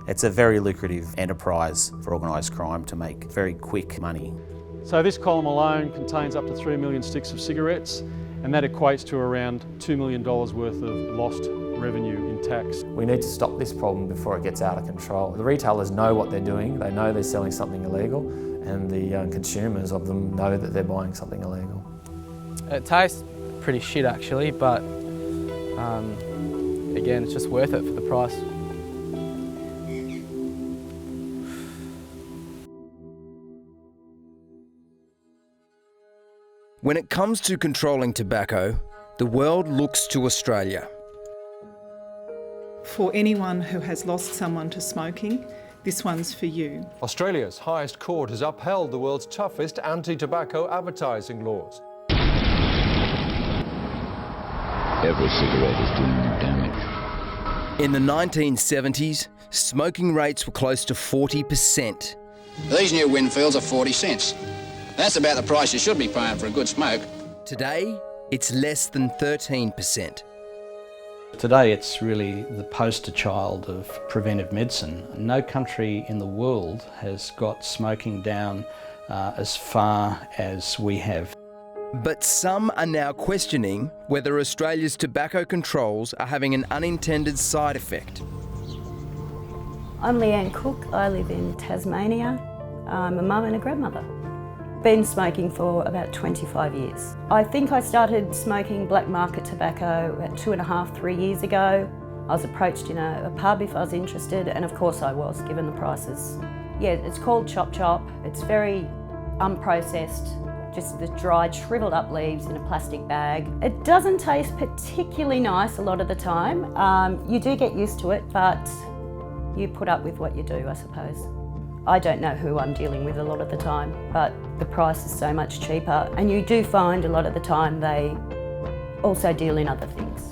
It's a very lucrative enterprise for organised crime to make very quick money. So this column alone contains up to 3 million sticks of cigarettes, and that equates to around $2 million worth of lost revenue in tax. We need to stop this problem before it gets out of control. The retailers know what they're doing, they know they're selling something illegal, and the consumers of them know that they're buying something illegal. It tastes pretty shit actually, but again, it's just worth it for the price. When it comes to controlling tobacco, the world looks to Australia. For anyone who has lost someone to smoking, this one's for you. Australia's highest court has upheld the world's toughest anti-tobacco advertising laws. Every cigarette is doing you damage. In the 1970s, smoking rates were close to 40%. These new Winfields are 40 cents. That's about the price you should be paying for a good smoke. Today, it's less than 13%. Today it's really the poster child of preventive medicine. No country in the world has got smoking down as far as we have. But some are now questioning whether Australia's tobacco controls are having an unintended side effect. I'm Leanne Cook. I live in Tasmania. I'm a mum and a grandmother. Been smoking for about 25 years. I think I started smoking black market tobacco about 2.5, 3 years ago. I was approached in a pub if I was interested, and of course I was, given the prices. Yeah, it's called Chop Chop. It's very unprocessed, just the dried, shriveled up leaves in a plastic bag. It doesn't taste particularly nice a lot of the time. You do get used to it, but you put up with what you do, I suppose. I don't know who I'm dealing with a lot of the time, but the price is so much cheaper, and you do find a lot of the time they also deal in other things.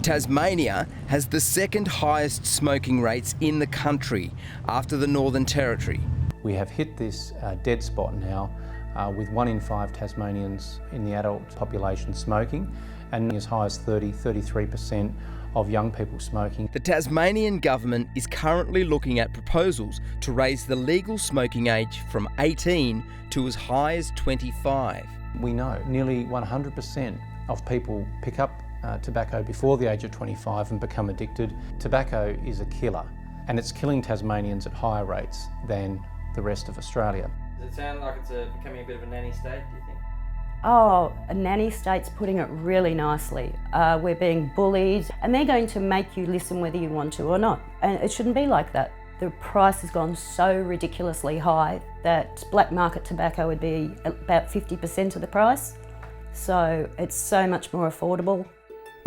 Tasmania has the second highest smoking rates in the country after the Northern Territory. We have hit this dead spot now with 1 in 5 Tasmanians in the adult population smoking, and as high as 33% of young people smoking. The Tasmanian government is currently looking at proposals to raise the legal smoking age from 18 to as high as 25. We know nearly 100% of people pick up tobacco before the age of 25 and become addicted. Tobacco is a killer, and it's killing Tasmanians at higher rates than the rest of Australia. Does it sound like it's becoming a bit of a nanny state, do you think? Oh, a nanny state's putting it really nicely. We're being bullied, and they're going to make you listen whether you want to or not. And it shouldn't be like that. The price has gone so ridiculously high that black market tobacco would be about 50% of the price. So it's so much more affordable.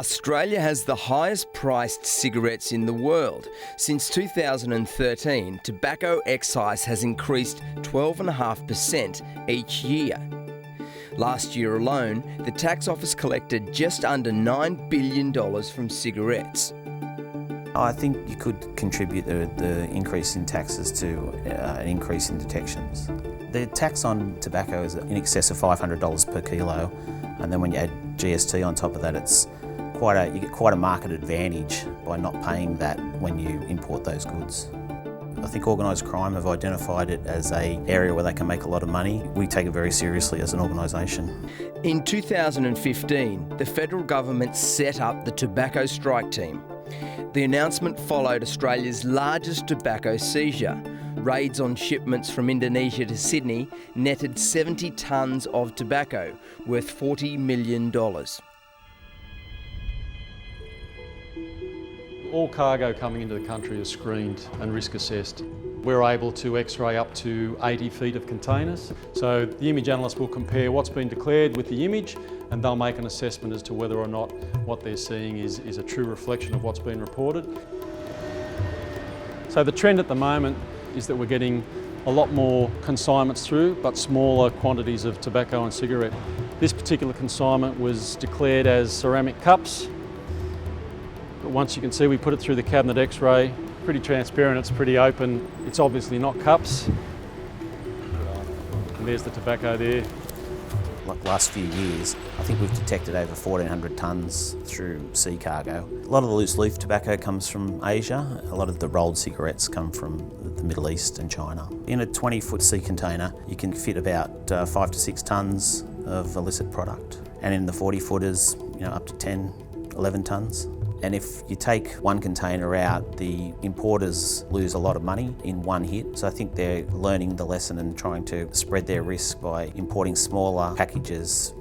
Australia has the highest priced cigarettes in the world. Since 2013, tobacco excise has increased 12.5% each year. Last year alone, the tax office collected just under $9 billion from cigarettes. I think you could contribute the increase in taxes to an increase in detections. The tax on tobacco is in excess of $500 per kilo, and then when you add GST on top of that, you get quite a market advantage by not paying that when you import those goods. I think organised crime have identified it as an area where they can make a lot of money. We take it very seriously as an organisation. In 2015, the federal government set up the Tobacco Strike Team. The announcement followed Australia's largest tobacco seizure. Raids on shipments from Indonesia to Sydney netted 70 tonnes of tobacco, worth $40 million. All cargo coming into the country is screened and risk assessed. We're able to x-ray up to 80 feet of containers. So the image analyst will compare what's been declared with the image, and they'll make an assessment as to whether or not what they're seeing is a true reflection of what's been reported. So the trend at the moment is that we're getting a lot more consignments through, but smaller quantities of tobacco and cigarette. This particular consignment was declared as ceramic cups. But once you can see, we put it through the cabinet x-ray, pretty transparent, it's pretty open. It's obviously not cups. And there's the tobacco there. last few years, I think we've detected over 1,400 tonnes through sea cargo. A lot of the loose leaf tobacco comes from Asia. A lot of the rolled cigarettes come from the Middle East and China. In a 20-foot sea container, you can fit about 5 to 6 tonnes of illicit product. And in the 40-footers, up to 10, 11 tonnes. And if you take one container out, the importers lose a lot of money in one hit. So I think they're learning the lesson and trying to spread their risk by importing smaller packages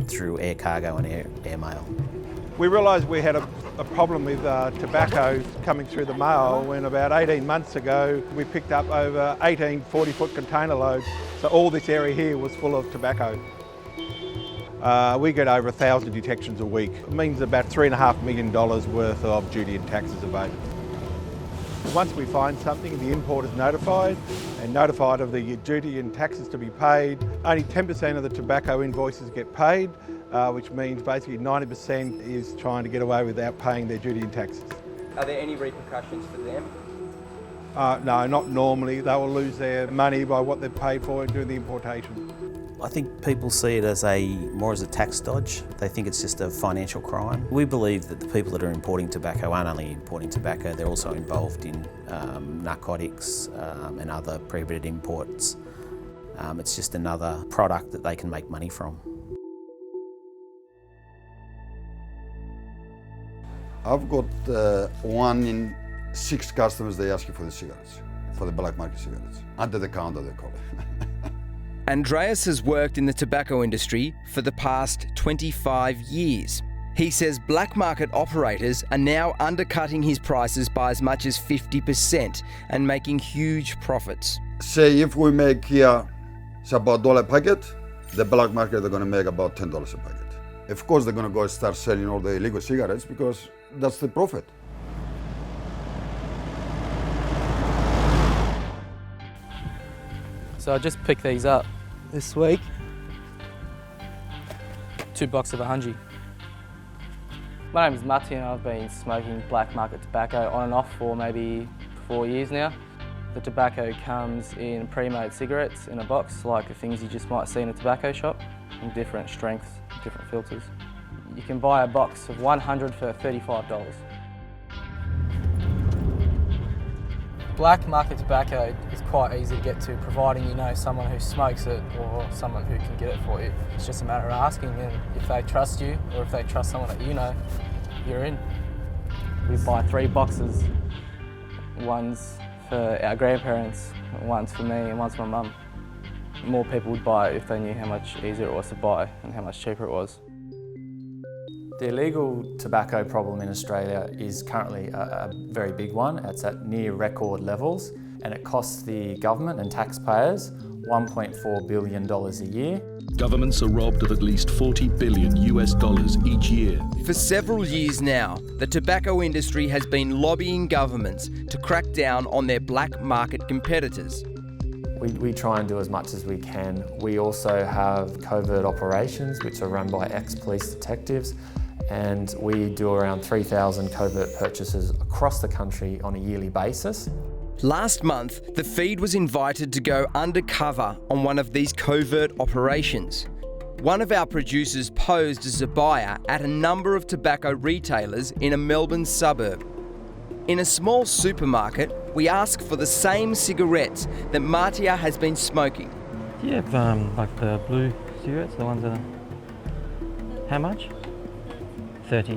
through air cargo and air mail. We realised we had a problem with tobacco coming through the mail when about 18 months ago we picked up over 18 40-foot container loads. So all this area here was full of tobacco. We get over 1,000 detections a week. It means about $3.5 million worth of duty and taxes evaded. Once we find something, the importer is notified of the duty and taxes to be paid. Only 10% of the tobacco invoices get paid, which means basically 90% is trying to get away without paying their duty and taxes. Are there any repercussions for them? No, not normally. They will lose their money by what they've paid for in doing the importation. I think people see it as more as a tax dodge. They think it's just a financial crime. We believe that the people that are importing tobacco aren't only importing tobacco, they're also involved in narcotics and other prohibited imports. It's just another product that they can make money from. I've got 1 in 6 customers, they ask you for the cigarettes, for the black market cigarettes. Under the counter, they call it. Andreas has worked in the tobacco industry for the past 25 years. He says black market operators are now undercutting his prices by as much as 50% and making huge profits. Say if we make here, it's about $1 a packet, the black market they're going to make about $10 a packet. Of course they're going to go start selling all the illegal cigarettes because that's the profit. So I just picked these up this week. 2 boxes of Hunji. My name is Matti and I've been smoking black market tobacco on and off for maybe 4 years now. The tobacco comes in pre-made cigarettes in a box, like the things you just might see in a tobacco shop, in different strengths, different filters. You can buy a box of 100 for $35. Black market tobacco is quite easy to get to, providing you know someone who smokes it or someone who can get it for you. It's just a matter of asking, and if they trust you or if they trust someone that you know, you're in. We buy 3 boxes. One's for our grandparents, one's for me and one's for my mum. More people would buy it if they knew how much easier it was to buy and how much cheaper it was. The illegal tobacco problem in Australia is currently a very big one. It's at near record levels and it costs the government and taxpayers $1.4 billion a year. Governments are robbed of at least $40 billion each year. For several years now, the tobacco industry has been lobbying governments to crack down on their black market competitors. We try and do as much as we can. We also have covert operations which are run by ex-police detectives, and we do around 3,000 covert purchases across the country on a yearly basis. Last month, the feed was invited to go undercover on one of these covert operations. One of our producers posed as a buyer at a number of tobacco retailers in a Melbourne suburb. In a small supermarket, we ask for the same cigarettes that Martia has been smoking. Do you have like the blue cigarettes, the ones that are... How much? 30.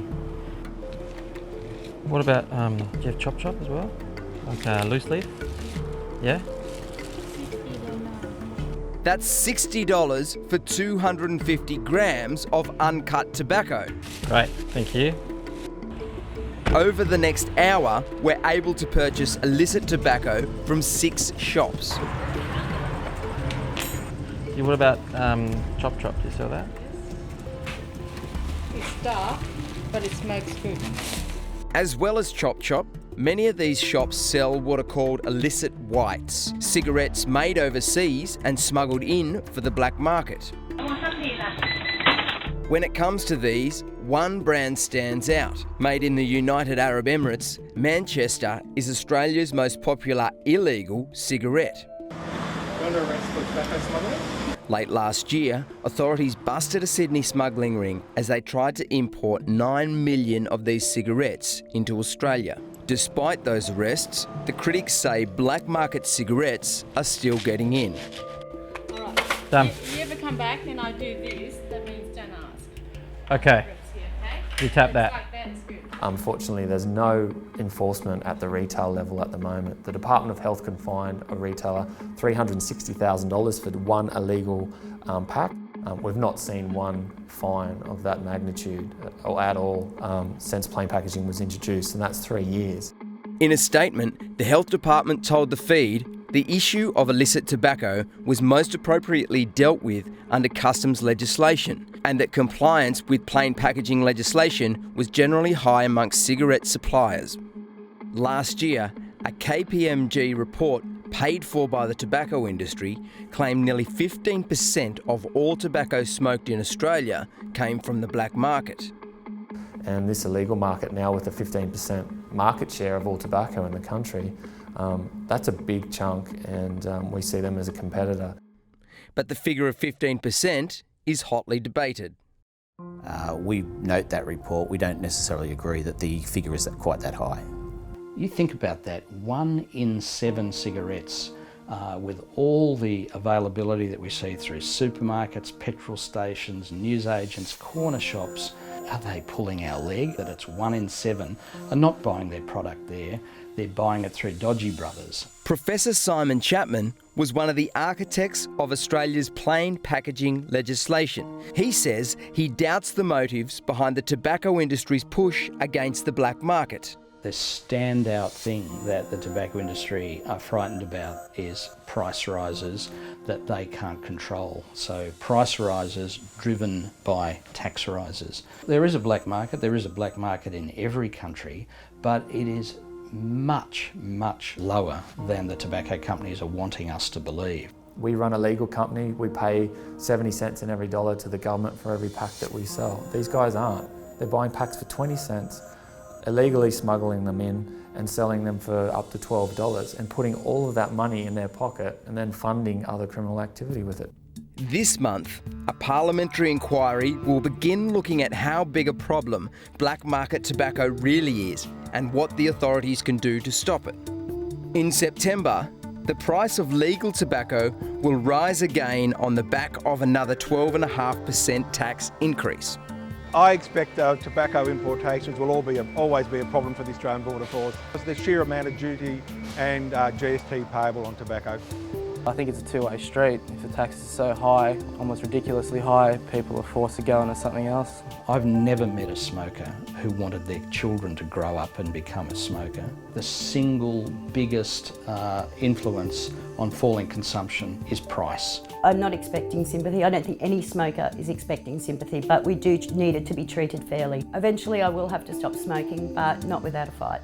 What about, do you have Chop Chop as well? Like loose leaf? Yeah? That's $60 for 250 grams of uncut tobacco. Great, thank you. Over the next hour, we're able to purchase illicit tobacco from 6 shops. Yeah, what about Chop Chop? Do you sell that? It's dark, but it smokes good. As well as Chop Chop, many of these shops sell what are called illicit whites, cigarettes made overseas and smuggled in for the black market. When it comes to these, one brand stands out. Made in the United Arab Emirates, Manchester is Australia's most popular illegal cigarette. You under arrest for tobacco smuggling? Late last year, authorities busted a Sydney smuggling ring as they tried to import 9 million of these cigarettes into Australia. Despite those arrests, the critics say black market cigarettes are still getting in. Done. If you ever come back and I do this, that means don't ask. Okay. You tap that. Like that is good. Unfortunately, there's no enforcement at the retail level at the moment. The Department of Health can fine a retailer $360,000 for one illegal pack. We've not seen one fine of that magnitude or at all since plain packaging was introduced, and that's 3 years. In a statement, the Health Department told The Feed the issue of illicit tobacco was most appropriately dealt with under customs legislation, and that compliance with plain packaging legislation was generally high amongst cigarette suppliers. Last year, a KPMG report paid for by the tobacco industry claimed nearly 15% of all tobacco smoked in Australia came from the black market. And this illegal market now, with a 15% market share of all tobacco in the country, that's a big chunk, and we see them as a competitor. But the figure of 15% is hotly debated. We note that report. We don't necessarily agree that the figure is quite that high. You think about that, 1 in 7 cigarettes, with all the availability that we see through supermarkets, petrol stations, newsagents, corner shops. Are they pulling our leg that it's 1 in 7 are not buying their product there, they're buying it through dodgy brothers? Professor Simon Chapman was one of the architects of Australia's plain packaging legislation. He says he doubts the motives behind the tobacco industry's push against the black market. The standout thing that the tobacco industry are frightened about is price rises that they can't control. So price rises driven by tax rises. There is a black market in every country, but it is much, much lower than the tobacco companies are wanting us to believe. We run a legal company, we pay 70 cents in every dollar to the government for every pack that we sell. These guys aren't. They're buying packs for 20 cents, illegally smuggling them in and selling them for up to $12 and putting all of that money in their pocket and then funding other criminal activity with it. This month, a parliamentary inquiry will begin looking at how big a problem black market tobacco really is and what the authorities can do to stop it. In September, the price of legal tobacco will rise again on the back of another 12.5% tax increase. I expect tobacco importations will always be a problem for the Australian Border Force. It's the sheer amount of duty and GST payable on tobacco. I think it's a two-way street. If the tax is so high, almost ridiculously high, people are forced to go into something else. I've never met a smoker who wanted their children to grow up and become a smoker. The single biggest influence on falling consumption is price. I'm not expecting sympathy. I don't think any smoker is expecting sympathy, but we do need it to be treated fairly. Eventually I will have to stop smoking, but not without a fight.